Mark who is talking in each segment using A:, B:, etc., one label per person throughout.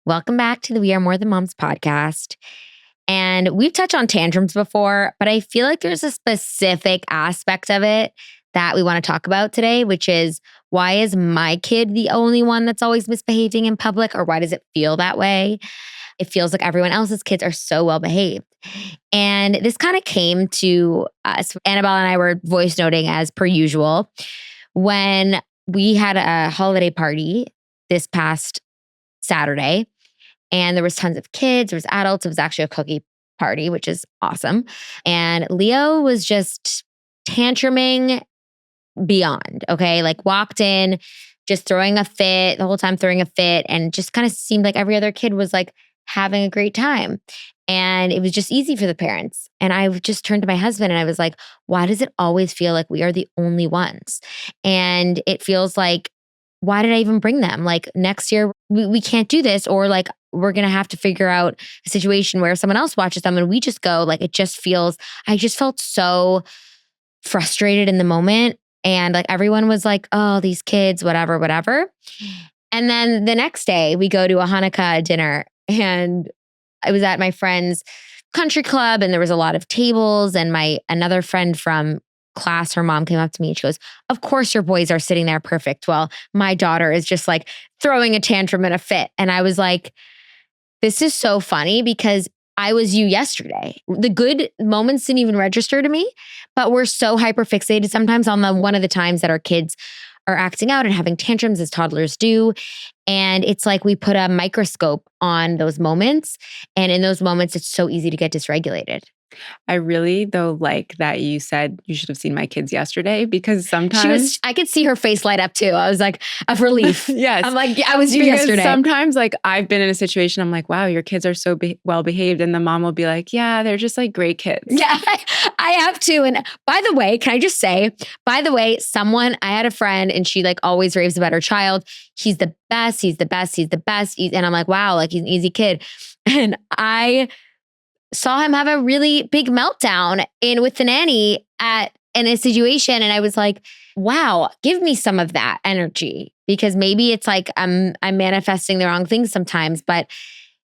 A: Welcome back to the We Are More Than Moms podcast. And we've touched on tantrums before, but I feel like there's a specific aspect of it that we want to talk about today, which is why is my kid the only one that's always misbehaving in public, or why does it feel that way? It feels like everyone else's kids are so well behaved. And this kind of came to us. Annabelle and I were voice noting as per usual when we had a holiday party this past Saturday, and there was tons of kids, there was adults. It was actually a cookie party, which is awesome. And Leo was just tantruming beyond, okay? Like walked in, just throwing a fit, the whole time throwing a fit, and just kind of seemed like every other kid was like having a great time. And it was just easy for the parents. And I just turned to my husband and I was like, why does it always feel like we are the only ones? And it feels like, why did I even bring them? Like next year, we can't do this, or like we're going to have to figure out a situation where someone else watches them and we just go. Like it just feels, I just felt so frustrated in the moment. And like everyone was like, oh, these kids, whatever, whatever. And then the next day we go to a Hanukkah dinner, and I was at my friend's country club and there was a lot of tables, and another friend from class, her mom came up to me and she goes, of course your boys are sitting there perfect. Well, my daughter is just like throwing a tantrum in a fit. And I was like, this is so funny because I was you yesterday. The good moments didn't even register to me, but we're so hyper fixated sometimes on one of the times that our kids are acting out and having tantrums as toddlers do. And it's like we put a microscope on those moments. And in those moments, it's so easy to get dysregulated.
B: I really, though, like that you said you should have seen my kids yesterday, because sometimes
A: I could see her face light up too. I was like, of relief.
B: Yes.
A: I'm like, yeah, I was you
B: because
A: yesterday.
B: Sometimes like I've been in a situation, I'm like, wow, your kids are so well behaved. And the mom will be like, yeah, they're just like great kids.
A: Yeah, I have to. And by the way, can I just say, I had a friend and she like always raves about her child. He's the best. He's the best. He's the best. And I'm like, wow, like he's an easy kid. And I saw him have a really big meltdown with the nanny in a situation. And I was like, wow, give me some of that energy, because maybe it's like I'm manifesting the wrong things sometimes, but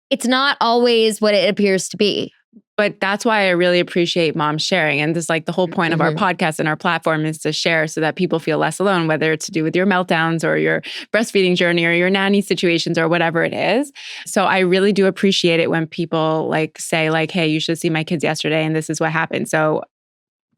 A: it's not always what it appears to be.
B: But that's why I really appreciate moms sharing. And this like the whole point of our podcast and our platform is to share so that people feel less alone, whether it's to do with your meltdowns or your breastfeeding journey or your nanny situations or whatever it is. So I really do appreciate it when people like say like, hey, you should see my kids yesterday and this is what happened. So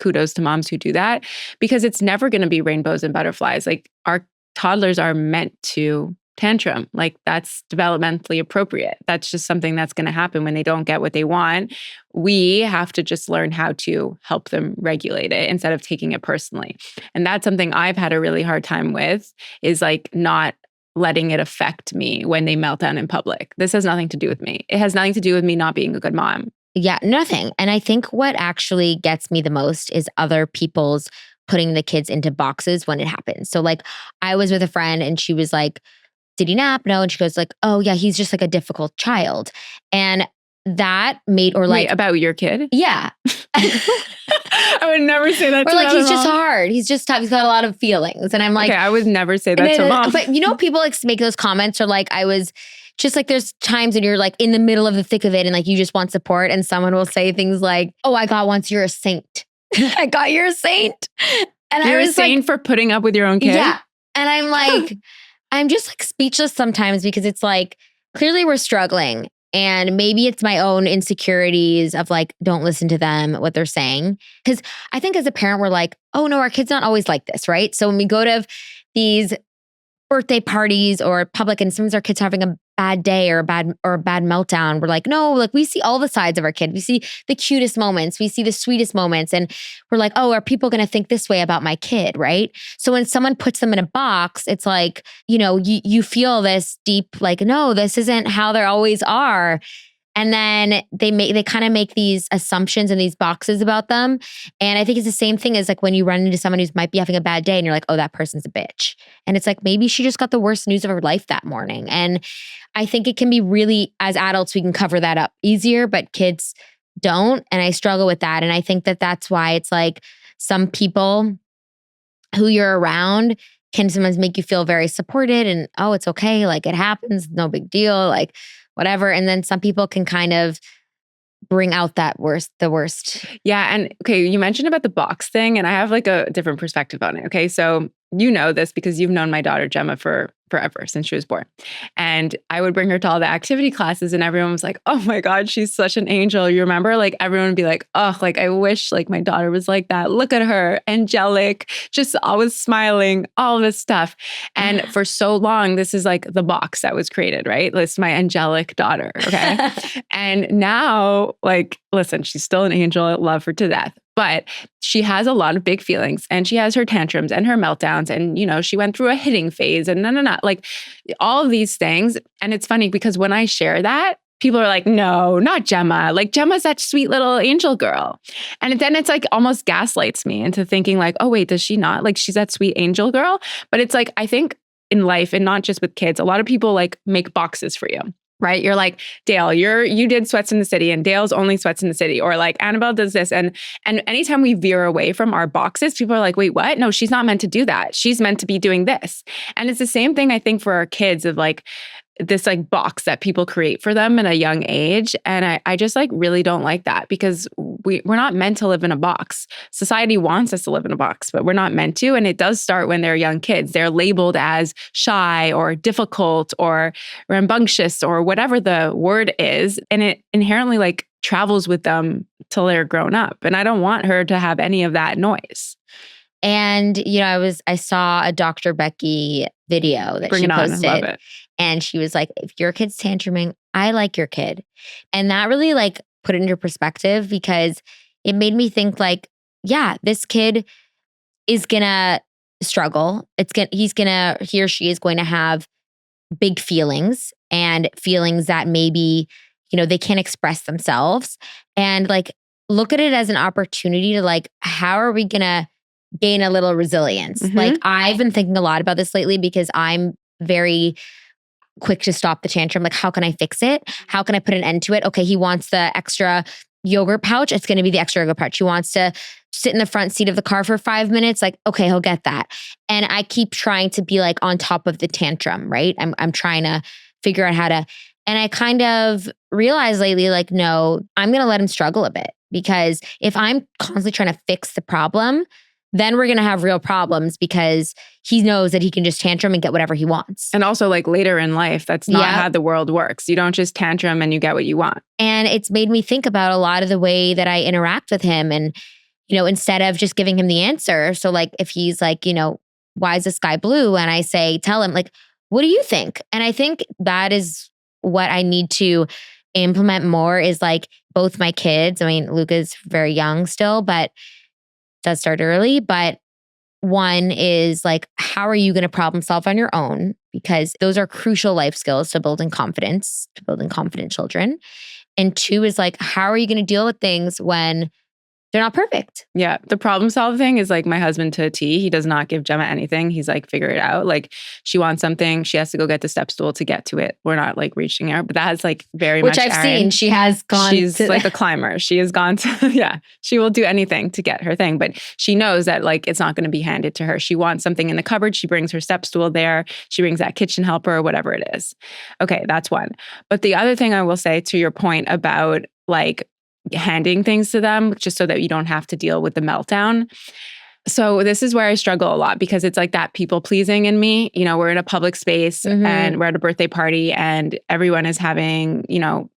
B: kudos to moms who do that, because it's never going to be rainbows and butterflies. Like our toddlers are meant to tantrum. Like that's developmentally appropriate. That's just something that's going to happen when they don't get what they want. We have to just learn how to help them regulate it instead of taking it personally. And that's something I've had a really hard time with, is like not letting it affect me when they melt down in public. This has nothing to do with me. It has nothing to do with me not being a good mom.
A: Yeah, nothing. And I think what actually gets me the most is other people's putting the kids into boxes when it happens. So like I was with a friend and she was like, did he nap? No. And she goes like, oh yeah, he's just like a difficult child. And that made, or like—
B: Wait, about your kid?
A: Yeah.
B: I would never say that to
A: Or like, he's
B: mom.
A: just hard. He's just tough. He's got a lot of feelings. And I'm like—
B: okay, I would never say that to mom.
A: But you know, people like make those comments, or like I was just like, there's times when you're like in the middle of the thick of it and like you just want support, and someone will say things like, oh, I got once, you're a saint. I got you're a saint. And
B: you're
A: I was
B: a saint for putting up with your own kid?
A: Yeah. And I'm like, I'm just like speechless sometimes, because it's like, clearly we're struggling. And maybe it's my own insecurities of like, don't listen to them, what they're saying. Because I think as a parent, we're like, oh no, our kid's not always like this, right? So when we go to these birthday parties or public, and sometimes our kids are having a bad day or a bad meltdown, we're like, no, like we see all the sides of our kid. We see the cutest moments. We see the sweetest moments. And we're like, oh, are people going to think this way about my kid, right? So when someone puts them in a box, it's like, you know, you feel this deep, like, no, this isn't how they always are. And then they kind of make these assumptions and these boxes about them. And I think it's the same thing as like when you run into someone who might be having a bad day and you're like, oh, that person's a bitch. And it's like, maybe she just got the worst news of her life that morning. And I think it can be really, as adults, we can cover that up easier, but kids don't. And I struggle with that. And I think that that's why it's like some people who you're around can sometimes make you feel very supported and, oh, it's okay. Like it happens, no big deal, like whatever. And then some people can kind of bring out the worst.
B: Yeah. And okay, you mentioned about the box thing, and I have like a different perspective on it. Okay. So you know this because you've known my daughter Gemma for forever, since she was born. And I would bring her to all the activity classes and everyone was like, oh my God, she's such an angel. You remember? Like everyone would be like, oh, like I wish like my daughter was like that. Look at her, angelic, just always smiling, all this stuff. And for so long, this is like the box that was created, right? This is my angelic daughter. Okay. And now, like, listen, she's still an angel. I love her to death. But she has a lot of big feelings and she has her tantrums and her meltdowns. And, you know, she went through a hitting phase and like all of these things. And it's funny because when I share that, people are like, no, not Gemma. Like Gemma's that sweet little angel girl. And then it's like almost gaslights me into thinking like, oh, wait, does she not? Like she's that sweet angel girl. But it's like, I think in life and not just with kids, a lot of people like make boxes for you. Right? You're like, Dale, you did Sweats in the City and Dale's only Sweats in the City. Or like Annabelle does this. And anytime we veer away from our boxes, people are like, wait, what? No, she's not meant to do that. She's meant to be doing this. And it's the same thing, I think, for our kids of like this like box that people create for them at a young age. And I just like really don't like that because we're not meant to live in a box. Society wants us to live in a box, but we're not meant to. And it does start when they're young kids. They're labeled as shy or difficult or rambunctious or whatever the word is. And it inherently like travels with them till they're grown up. And I don't want her to have any of that noise.
A: And, you know, I saw a Dr. Becky video that she posted.
B: I love it.
A: And she was like, if your kid's tantruming, I like your kid. And that really like put it into perspective because it made me think like, yeah, this kid is gonna struggle. He or she is going to have big feelings and feelings that maybe, you know, they can't express themselves. And like, look at it as an opportunity to like, how are we gonna gain a little resilience?
B: Mm-hmm.
A: Like I've been thinking a lot about this lately because I'm very quick to stop the tantrum. Like, how can I fix it? How can I put an end to it? Okay, he wants the extra yogurt pouch. It's going to be the extra yogurt pouch. He wants to sit in the front seat of the car for 5 minutes. Like, okay, he'll get that. And I keep trying to be like on top of the tantrum, right? I'm trying to figure out how to, and I kind of realized lately, like, no, I'm going to let him struggle a bit because if I'm constantly trying to fix the problem, then we're going to have real problems because he knows that he can just tantrum and get whatever he wants.
B: And also like later in life, that's not how the world works. You don't just tantrum and you get what you want.
A: And it's made me think about a lot of the way that I interact with him. And, you know, instead of just giving him the answer. So like if he's like, you know, why is the sky blue? And I say, tell him like, what do you think? And I think that is what I need to implement more is like both my kids. I mean, Luca's very young still, but does start early, but one is like, how are you going to problem solve on your own? Because those are crucial life skills to building confidence, to building confident children. And two is like, how are you going to deal with things when they're not perfect?
B: Yeah. The problem solving is like my husband to a T. He does not give Gemma anything. He's like, figure it out. Like she wants something. She has to go get the step stool to get to it. We're not like reaching her, but that has like very much
A: Which I've seen. She has gone.
B: She's like a climber. She has gone to, yeah, she will do anything to get her thing, but she knows that like it's not going to be handed to her. She wants something in the cupboard. She brings her step stool there. She brings that kitchen helper or whatever it is. Okay. That's one. But the other thing I will say to your point about like, handing things to them just so that you don't have to deal with the meltdown. So this is where I struggle a lot because it's like that people pleasing in me. You know, we're in a public space and we're at a birthday party and everyone is having, you know,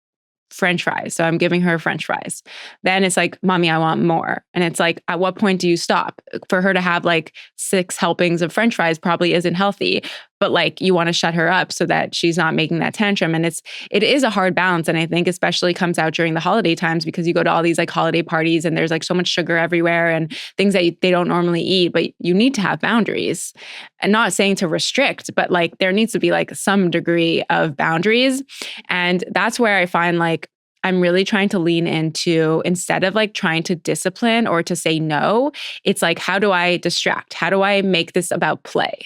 B: French fries. So I'm giving her French fries. Then it's like, mommy, I want more. And it's like, at what point do you stop? For her to have like 6 helpings of French fries probably isn't healthy, but like you want to shut her up so that she's not making that tantrum. And it is a hard balance. And I think especially comes out during the holiday times because you go to all these like holiday parties and there's like so much sugar everywhere and things that they don't normally eat, but you need to have boundaries. And not saying to restrict, but like there needs to be like some degree of boundaries. And that's where I find like, I'm really trying to lean into, instead of like trying to discipline or to say no, it's like, how do I distract? How do I make this about play?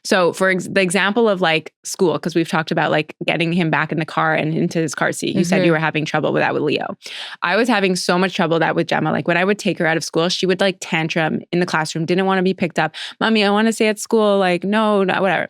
B: So for the example of like school, because we've talked about like getting him back in the car and into his car seat. You said you were having trouble with that with Leo. I was having so much trouble with that with Gemma. Like when I would take her out of school, she would like tantrum in the classroom, didn't want to be picked up. Mommy, I want to stay at school. Like, no, whatever.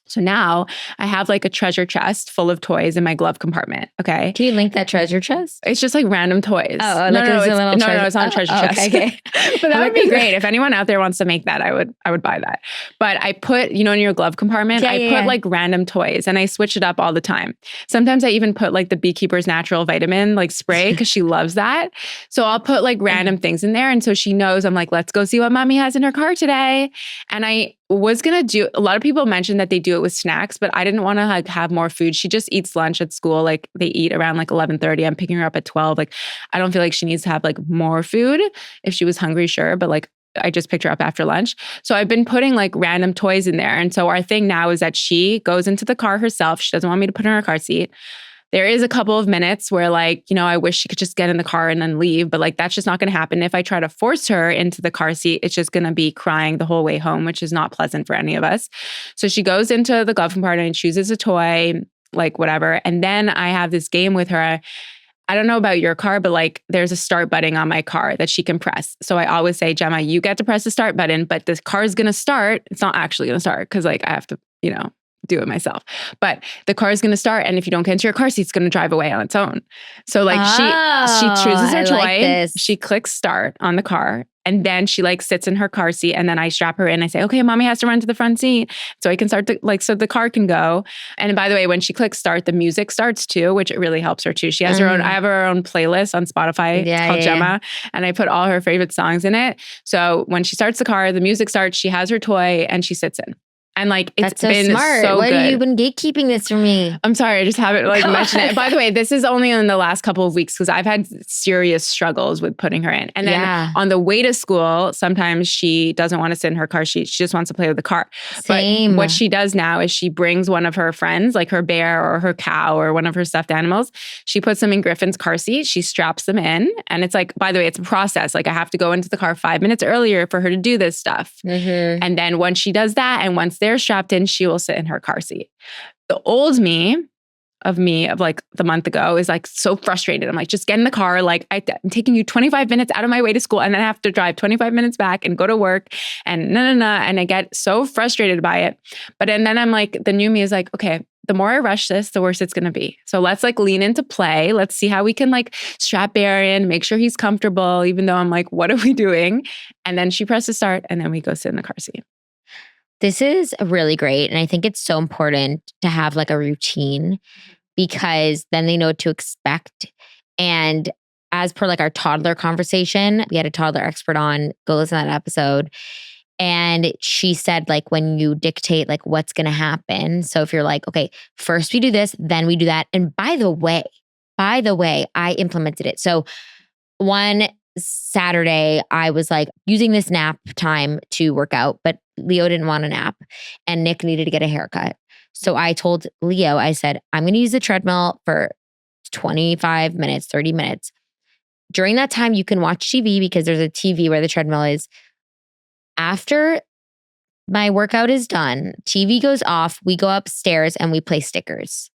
B: So now I have like a treasure chest full of toys in my glove compartment. Okay.
A: Can you link that treasure chest?
B: It's just like random toys.
A: Oh,
B: no,
A: like
B: no,
A: it's
B: it's not a treasure chest.
A: Okay.
B: But that would be great. If anyone out there wants to make that, I would buy that. But I put, in your glove compartment, I put like random toys and I switch it up all the time. Sometimes I even put like the Beekeeper's Natural Vitamin like spray because she loves that. So I'll put like random things in there. And so she knows I'm like, let's go see what mommy has in her car today. And I was going to do, a lot of people mentioned that they do it with snacks, but I didn't want to like have more food. She just eats lunch at school. Like they eat around like 11:30. I'm picking her up at 12. Like I don't feel like she needs to have like more food. If she was hungry, sure. But like I just picked her up after lunch. So I've been putting like random toys in there. And so our thing now is that she goes into the car herself. She doesn't want me to put her in her car seat. There is a couple of minutes where like, I wish she could just get in the car and then leave, but like that's just not going to happen. If I try to force her into the car seat, it's just going to be crying the whole way home, which is not pleasant for any of us. So she goes into the glove compartment and chooses a toy, like whatever. And then I have this game with her. I don't know about your car, but like there's a start button on my car that she can press. So I always say, Gemma, you get to press the start button, but this car is going to start. It's not actually going to start because like I have to, do it myself. But the car is going to start. And if you don't get into your car seat, it's going to drive away on its own. So like she chooses her toy. She clicks start on the car. And then she like sits in her car seat and then I strap her in. I say, okay, mommy has to run to the front seat so I can start to so the car can go. And by the way, when she clicks start, the music starts too, which it really helps her too. She has her own, I have her own playlist on Spotify called Gemma and I put all her favorite songs in it. So when she starts the car, the music starts, she has her toy and she sits in. And like, it's been
A: smart.
B: so
A: Why
B: good.
A: have you been gatekeeping this from me?
B: I'm sorry. I just haven't like mentioned it. By the way, this is only in the last couple of weeks because I've had serious struggles with putting her in. And then on the way to school, sometimes she doesn't want to sit in her car seat. She just wants to play with the car.
A: Same.
B: But what she does now is she brings one of her friends, like her bear or her cow or one of her stuffed animals. She puts them in Griffin's car seat. She straps them in. And it's like, by the way, it's a process. Like I have to go into the car 5 minutes earlier for her to do this stuff.
A: Mm-hmm.
B: And then once she does that and once they're strapped in, she will sit in her car seat. The old me of like the month ago is like so frustrated. I'm like, just get in the car. Like I'm taking you 25 minutes out of my way to school and then I have to drive 25 minutes back and go to work and And I get so frustrated by it. But and then I'm like, the new me is like, okay, the more I rush this, the worse it's going to be. So let's like lean into play. Let's see how we can like strap Bear in, make sure he's comfortable, even though I'm like, what are we doing? And then she presses start and then we go sit in the car seat.
A: This is really great. And I think it's so important to have like a routine because then they know what to expect. And as per like our toddler conversation, we had a toddler expert on, go listen to that episode. And she said like when you dictate like what's going to happen. So if you're like, okay, first we do this, then we do that. And by the way, I implemented it. So one Saturday, I was like using this nap time to work out, but Leo didn't want a nap and Nick needed to get a haircut. So I told Leo, I said, I'm going to use the treadmill for 25 minutes, 30 minutes. During that time, you can watch TV because there's a TV where the treadmill is. After my workout is done, TV goes off, we go upstairs and we play stickers.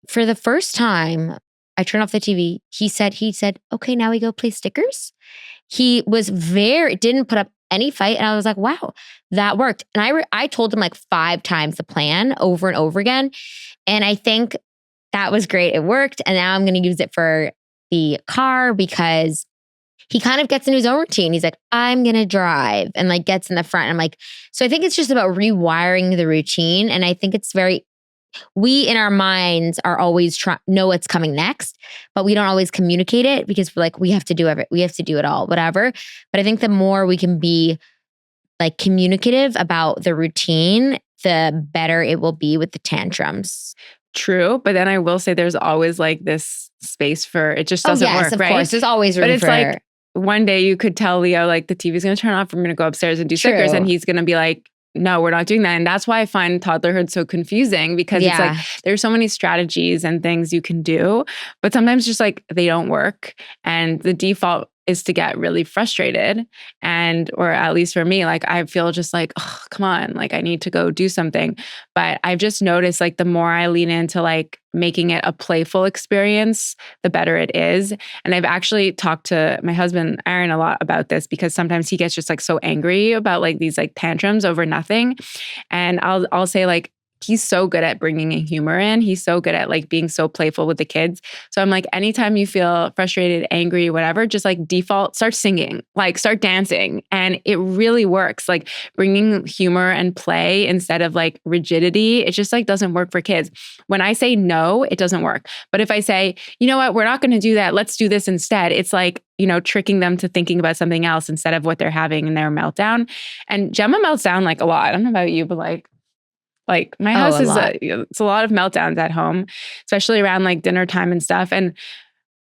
A: For the first time, I turned off the TV. He said, okay, now we go play stickers. He was didn't put up any fight. And I was like, wow, that worked. And I told him like 5 times the plan over and over again. And I think that was great. It worked. And now I'm going to use it for the car because he kind of gets into his own routine. He's like, I'm going to drive and like gets in the front. I'm like, so I think it's just about rewiring the routine. And I think it's we in our minds are always know what's coming next, but we don't always communicate it because we're like, we have to do it all, whatever. But I think the more we can be like communicative about the routine, the better it will be with the tantrums.
B: True. But then I will say there's always like this space for, it just doesn't work, right?
A: Of course. There's always room
B: but it's
A: for
B: like one day you could tell Leo, like the TV's going to turn off. I'm going to go upstairs and do stickers. And he's going to be like, no, we're not doing that. And that's why I find toddlerhood so confusing, because it's like there's so many strategies and things you can do, but sometimes just like they don't work. And the default is to get really frustrated. And, or at least for me, like I feel just like, oh, come on, like I need to go do something. But I've just noticed like the more I lean into like making it a playful experience, the better it is. And I've actually talked to my husband, Aaron, a lot about this, because sometimes he gets just like so angry about like these like tantrums over nothing. And I'll say like, he's so good at bringing humor in. He's so good at like being so playful with the kids. So I'm like, anytime you feel frustrated, angry, whatever, just like default, start singing, like start dancing. And it really works. Like bringing humor and play instead of like rigidity, it just like doesn't work for kids. When I say no, it doesn't work. But if I say, you know what, we're not going to do that, let's do this instead, it's like, you know, tricking them to thinking about something else instead of what they're having in their meltdown. And Gemma melts down like a lot. I don't know about you, but like my house is it's a lot of meltdowns at home, especially around like dinner time and stuff. And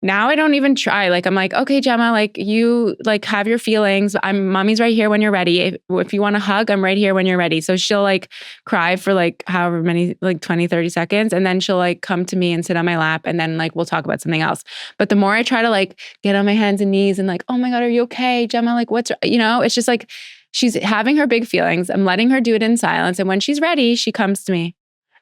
B: now I don't even try. Like I'm like, okay, Gemma, like you like have your feelings. Mommy's right here when you're ready. If you want to hug, I'm right here when you're ready. So she'll like cry for like however many, like 20, 30 seconds. And then she'll like come to me and sit on my lap. And then like we'll talk about something else. But the more I try to like get on my hands and knees and like, oh my God, are you okay, Gemma? Like what's, you know, it's just like, she's having her big feelings. I'm letting her do it in silence. And when she's ready, she comes to me.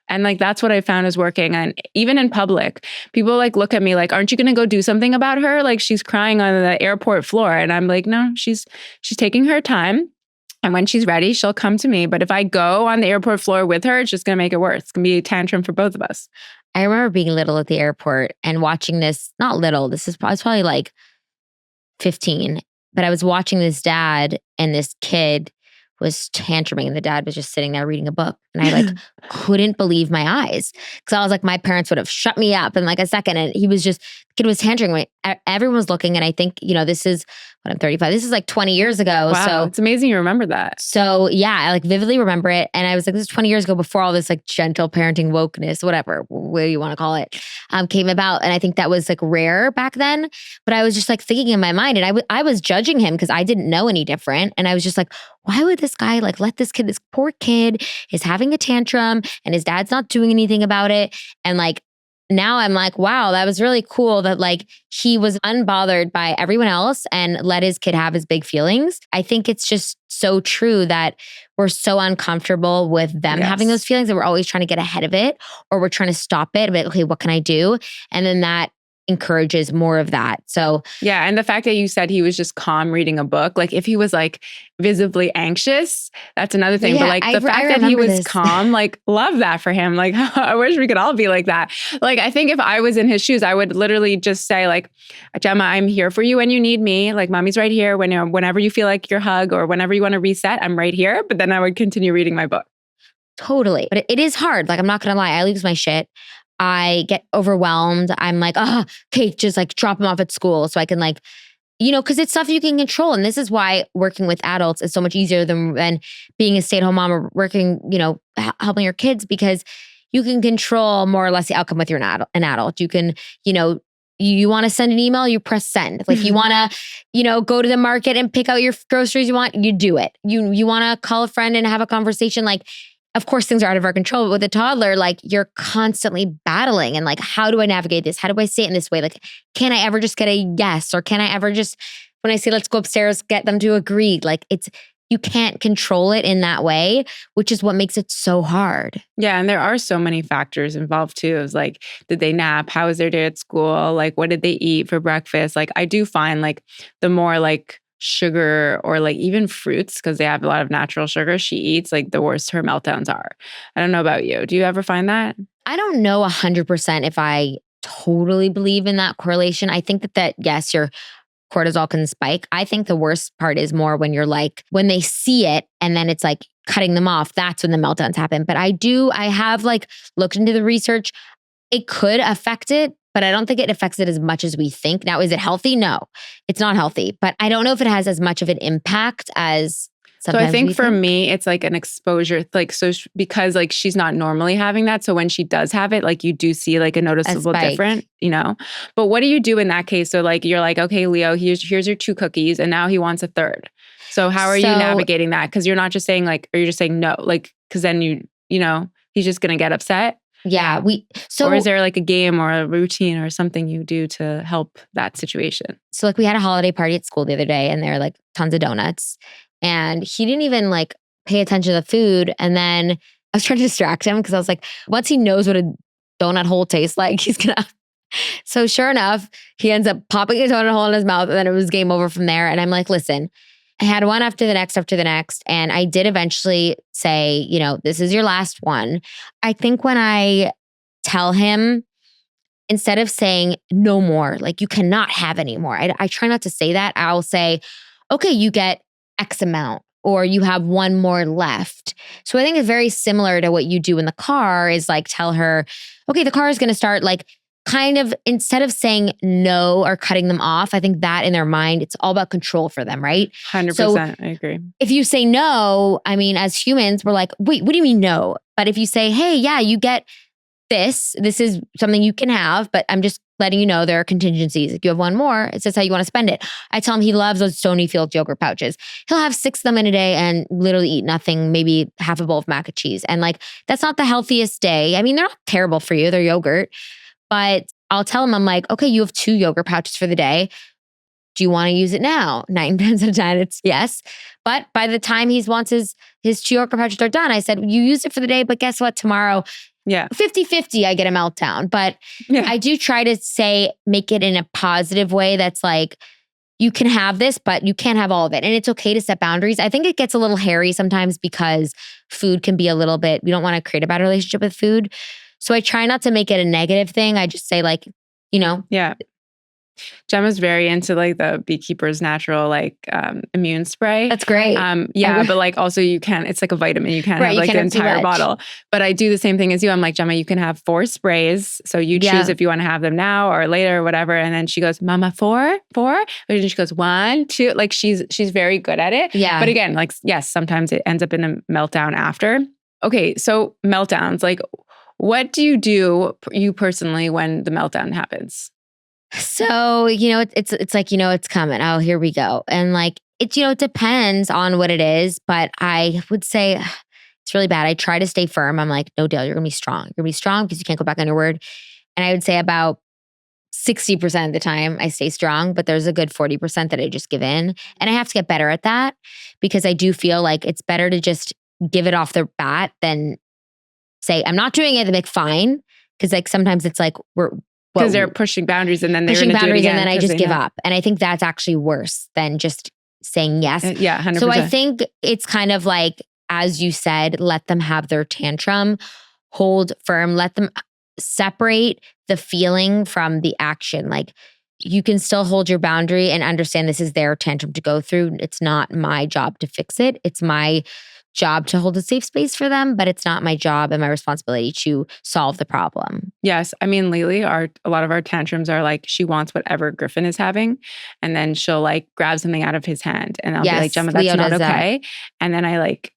B: And like, that's what I found is working. And even in public, people like look at me like, aren't you going to go do something about her? Like she's crying on the airport floor. And I'm like, no, she's taking her time. And when she's ready, she'll come to me. But if I go on the airport floor with her, it's just going to make it worse. It's going to be a tantrum for both of us.
A: I remember being little at the airport and watching this, not little, I was probably like 15. But I was watching this dad and this kid was tantruming and the dad was just sitting there reading a book. And I like couldn't believe my eyes. Cause I was like, my parents would have shut me up in like a second. And he was just, the kid was tantruming. Everyone was looking. And I think, you know, this is when I'm 35. This is like 20 years ago.
B: Wow,
A: so
B: it's amazing you remember that.
A: So yeah, I like vividly remember it. And I was like, this is 20 years ago before all this like gentle parenting wokeness, whatever you want to call it, came about. And I think that was like rare back then. But I was just like thinking in my mind and I was judging him because I didn't know any different. And I was just like, why would this guy like let this poor kid is having a tantrum and his dad's not doing anything about it. And like, now I'm like, wow, that was really cool that like he was unbothered by everyone else and let his kid have his big feelings. I think it's just so true that we're so uncomfortable with them having those feelings that we're always trying to get ahead of it or we're trying to stop it. But okay, what can I do? And then that encourages more of that. So
B: yeah. And the fact that you said he was just calm reading a book, like if he was like visibly anxious, that's another thing.
A: Yeah,
B: but like the fact that he was calm, like love that for him. Like I wish we could all be like that. Like I think if I was in his shoes, I would literally just say like, Gemma, I'm here for you when you need me. Like mommy's right here whenever you feel like your hug or whenever you want to reset, I'm right here. But then I would continue reading my book.
A: Totally. But it is hard. Like I'm not going to lie. I lose my shit. I get overwhelmed. I'm like, oh, okay, just like drop them off at school so I can like, you know, because it's stuff you can control. And this is why working with adults is so much easier than being a stay-at-home mom or working, you know, helping your kids because you can control more or less the outcome with an adult. You can, you know, you want to send an email, you press send. Like you want to, you know, go to the market and pick out your groceries you want, you do it. You want to call a friend and have a conversation like, of course, things are out of our control, but with a toddler, like you're constantly battling and like, how do I navigate this? How do I say it in this way? Like, can I ever just get a yes? Or can I ever just, when I say, let's go upstairs, get them to agree? Like you can't control it in that way, which is what makes it so hard.
B: Yeah. And there are so many factors involved too. It's like, did they nap? How was their day at school? Like, what did they eat for breakfast? Like, I do find like the more like sugar or like even fruits, because they have a lot of natural sugar she eats, like the worse her meltdowns are. I don't know about you. Do you ever find that?
A: I don't know 100% if I totally believe in that correlation. I think that yes, your cortisol can spike. I think the worst part is more when you're like, when they see it and then it's like cutting them off, that's when the meltdowns happen. But I have like looked into the research. It could affect it, but I don't think it affects it as much as we think. Now, is it healthy? No, it's not healthy, but I don't know if it has as much of an impact as sometimes.
B: So I think for me, it's like an exposure, like, so because like she's not normally having that. So when she does have it, like you do see like a noticeable difference, you know, but what do you do in that case? So like, you're like, okay, Leo, here's your 2 cookies. And now he wants a third. So how are you navigating that? Because you're not just saying like, or you're just saying no, like, because then he's just going to get upset.
A: Yeah.
B: Or is there like a game or a routine or something you do to help that situation?
A: So like we had a holiday party at school the other day and there were like tons of donuts and he didn't even like pay attention to the food. And then I was trying to distract him because I was like, once he knows what a donut hole tastes like, he's gonna. So sure enough, he ends up popping a donut hole in his mouth and then it was game over from there. And I'm like, listen, I had one after the next. And I did eventually say, this is your last one. I think when I tell him, instead of saying no more, like you cannot have any more, I try not to say that. I'll say, okay, you get X amount or you have one more left. So I think it's very similar to what you do in the car is like tell her, okay, the car is going to start like kind of instead of saying no or cutting them off, I think that in their mind, it's all about control for them, right?
B: 100%.
A: So
B: I agree.
A: If you say no, I mean, as humans, we're like, wait, what do you mean no? But if you say, hey, yeah, you get this is something you can have, but I'm just letting you know there are contingencies. If you have one more, it says how you want to spend it. I tell him he loves those Stonyfield yogurt pouches. He'll have 6 of them in a day and literally eat nothing, maybe half a bowl of mac and cheese. And like, that's not the healthiest day. I mean, they're not terrible for you. They're yogurt. But I'll tell him, I'm like, okay, you have 2 yogurt pouches for the day. Do you want to use it now? 9 times out of 10, it's yes. But by the time he wants his 2 yogurt pouches are done, I said, you use it for the day, but guess what? Tomorrow, 50-50, I get a meltdown. But I do try to make it in a positive way that's like, you can have this, but you can't have all of it. And it's okay to set boundaries. I think it gets a little hairy sometimes because food can be a little bit, we don't want to create a bad relationship with food. So I try not to make it a negative thing. I just say like,
B: Yeah. Gemma's very into like the Beekeeper's natural like immune spray.
A: That's great.
B: But like also you can, it's like a vitamin. You can't have like the entire bottle. But I do the same thing as you. I'm like, Gemma, you can have 4 sprays. So you choose if you want to have them now or later or whatever. And then she goes, Mama, 4? And she goes, 1, 2. Like she's very good at it.
A: Yeah.
B: But again, like, yes, sometimes it ends up in a meltdown after. Okay. So meltdowns, like what do you personally when the meltdown happens?
A: So, it's like, it's coming. Oh, here we go. And like, it depends on what it is, but I would say it's really bad. I try to stay firm. I'm like, no, Dale, you're going to be strong. You're going to be strong because you can't go back on your word. And I would say about 60% of the time I stay strong, but there's a good 40% that I just give in. And I have to get better at that because I do feel like it's better to just give it off the bat than say, I'm not doing it and like, fine. Because like sometimes it's like, because
B: they're pushing boundaries and then they're
A: pushing boundaries
B: do it again
A: and then I just give up. And I think that's actually worse than just saying yes.
B: Yeah, 100%.
A: So I think it's kind of like, as you said, let them have their tantrum, hold firm, let them separate the feeling from the action. Like you can still hold your boundary and understand this is their tantrum to go through. It's not my job to fix it. It's my job to hold a safe space for them, but it's not my job and my responsibility to solve the problem.
B: Yes. I mean, lately, a lot of our tantrums are like, she wants whatever Griffin is having. And then she'll like grab something out of his hand. And I'll be like, Gemma, that's not okay. And then I like,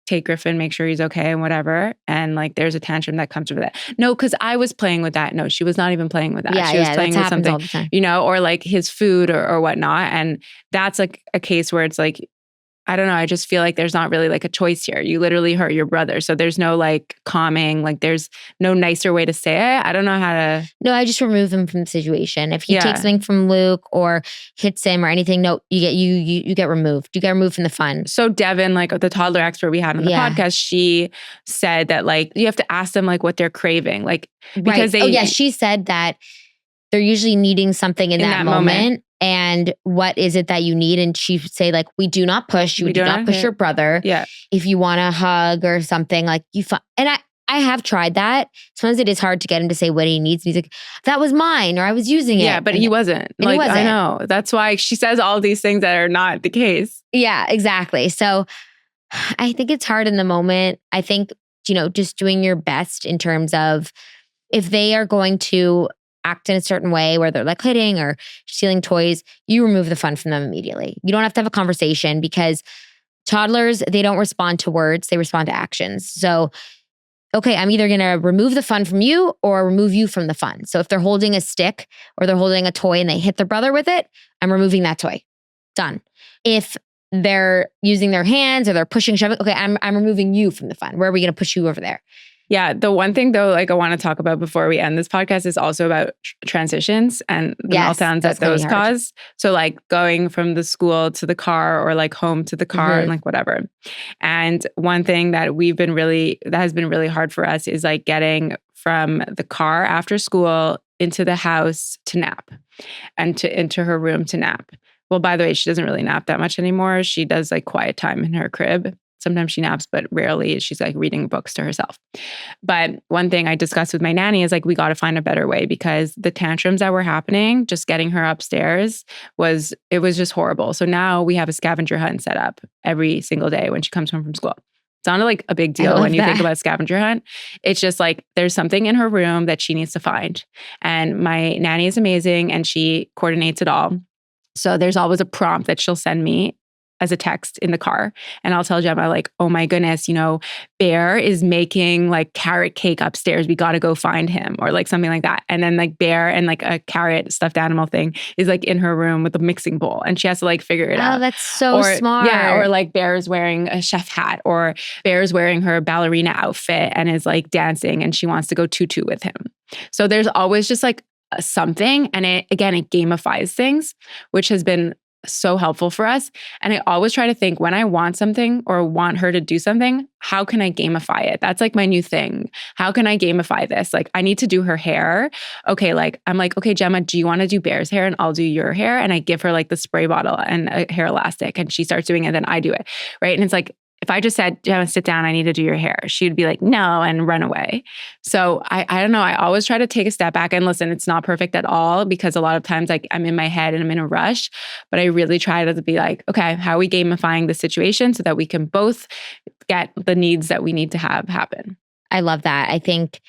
B: take Griffin, make sure he's okay and whatever. And like, there's a tantrum that comes with it. No, because I was playing with that. No, she was not even playing with that. She was playing with something, or like his food or whatnot. And that's like a case where it's like, I don't know. I just feel like there's not really like a choice here. You literally hurt your brother. So there's no like calming, like there's no nicer way to say it. I don't know how to.
A: No, I just remove him from the situation. If he takes something from Luke or hits him or anything, no, you get removed. You get removed from the fun.
B: So Devin, like the toddler expert we had on the podcast, she said that like you have to ask them like what they're craving. Like because
A: she said that they're usually needing something in that moment. And what is it that you need? And she would say like, we do not push. You do not push your brother.
B: Yeah.
A: If you want a hug or something like and I have tried that. Sometimes it is hard to get him to say what he needs. And he's like, that was mine or I was using it.
B: Yeah, but he wasn't. Like, he wasn't. I know. That's why she says all these things that are not the case.
A: Yeah, exactly. So I think it's hard in the moment. I think, just doing your best in terms of if they are going to act in a certain way where they're like hitting or stealing toys, you remove the fun from them immediately. You don't have to have a conversation because toddlers, they don't respond to words, they respond to actions. So, okay, I'm either going to remove the fun from you or remove you from the fun. So if they're holding a stick or they're holding a toy and they hit their brother with it, I'm removing that toy. Done. If they're using their hands or they're pushing, shoving. Okay, I'm removing you from the fun. Where are we going to push you over there?
B: Yeah. The one thing though, like I want to talk about before we end this podcast is also about transitions and the meltdowns that those cause. So like going from the school to the car or like home to the car and like whatever. And one thing that has been really hard for us is like getting from the car after school into the house to nap and into her room to nap. Well, by the way, she doesn't really nap that much anymore. She does like quiet time in her crib. Sometimes she naps, but rarely she's like reading books to herself. But one thing I discussed with my nanny is like, we got to find a better way because the tantrums that were happening, just getting her upstairs was just horrible. So now we have a scavenger hunt set up every single day when she comes home from school. It's not like a big deal when you think about scavenger hunt. It's just like there's something in her room that she needs to find. And my nanny is amazing and she coordinates it all. So there's always a prompt that she'll send me as a text in the car. And I'll tell Gemma like, oh my goodness, Bear is making like carrot cake upstairs. We got to go find him or like something like that. And then like Bear and like a carrot stuffed animal thing is like in her room with a mixing bowl and she has to like figure it out.
A: Oh, that's so smart.
B: Yeah. Or like Bear is wearing a chef hat or Bear is wearing her ballerina outfit and is like dancing and she wants to go tutu with him. So there's always just like something. And it gamifies things, which has been so helpful for us. And I always try to think when I want something or want her to do something, how can I gamify it? That's like my new thing. How can I gamify this? Like I need to do her hair. Okay, like I'm like, okay, Gemma, do you want to do Bear's hair and I'll do your hair? And I give her like the spray bottle and a hair elastic and she starts doing it, then I do it. Right. And it's like, if I just said, Gemma, sit down, I need to do your hair, she'd be like, no, and run away. So I don't know. I always try to take a step back and listen, it's not perfect at all because a lot of times like I'm in my head and I'm in a rush, but I really try to be like, okay, how are we gamifying the situation so that we can both get the needs that we need to have happen?
A: I love that. I think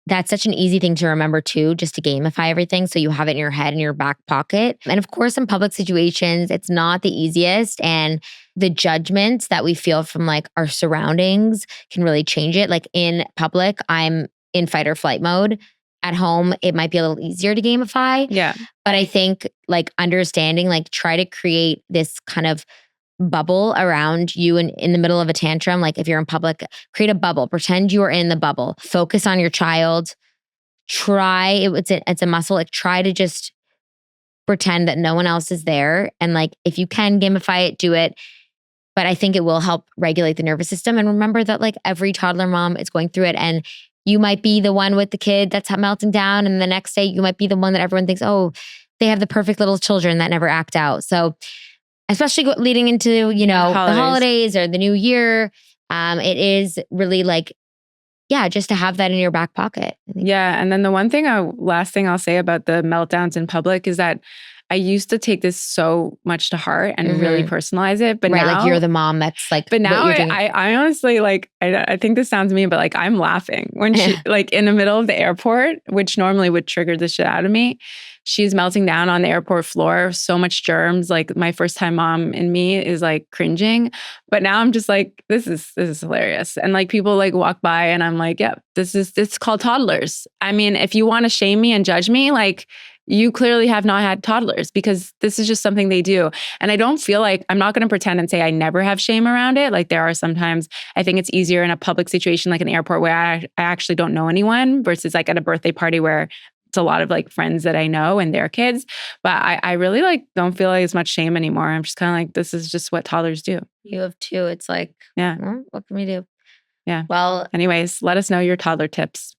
A: that's such an easy thing to remember too, just to gamify everything so you have it in your head, in your back pocket. And of course, in public situations, it's not the easiest. And the judgments that we feel from like our surroundings can really change it. Like in public, I'm in fight or flight mode. At home, it might be a little easier to gamify.
B: Yeah.
A: But I think like understanding, like try to create this kind of bubble around you and in the middle of a tantrum. Like if you're in public, create a bubble, pretend you are in the bubble, focus on your child, it's a muscle, like try to just pretend that no one else is there. And like, if you can gamify it, do it. But I think it will help regulate the nervous system. And remember that like every toddler mom is going through it. And you might be the one with the kid that's melting down. And the next day you might be the one that everyone thinks, oh, they have the perfect little children that never act out. So especially leading into, the holidays or the new year, it is really like, yeah, just to have that in your back pocket.
B: Yeah. And then the last thing I'll say about the meltdowns in public is that I used to take this so much to heart and really personalize it. But now,
A: like you're the mom that's like,
B: but now I honestly like, I think this sounds mean, but like I'm laughing when she like in the middle of the airport, which normally would trigger the shit out of me. She's melting down on the airport floor, so much germs. Like my first time mom in me is like cringing, but now I'm just like, this is hilarious. And like people like walk by and I'm like, yeah, it's called toddlers. I mean, if you want to shame me and judge me, like you clearly have not had toddlers because this is just something they do. And I don't feel like, I'm not going to pretend and say I never have shame around it. Like there are sometimes, I think it's easier in a public situation like an airport where I actually don't know anyone versus like at a birthday party where it's a lot of like friends that I know and their kids. But I really like don't feel like as much shame anymore. I'm just kind of like, this is just what toddlers do.
A: You have two. It's like,
B: yeah.
A: What can we do?
B: Yeah.
A: Well,
B: anyways, let us know your toddler tips.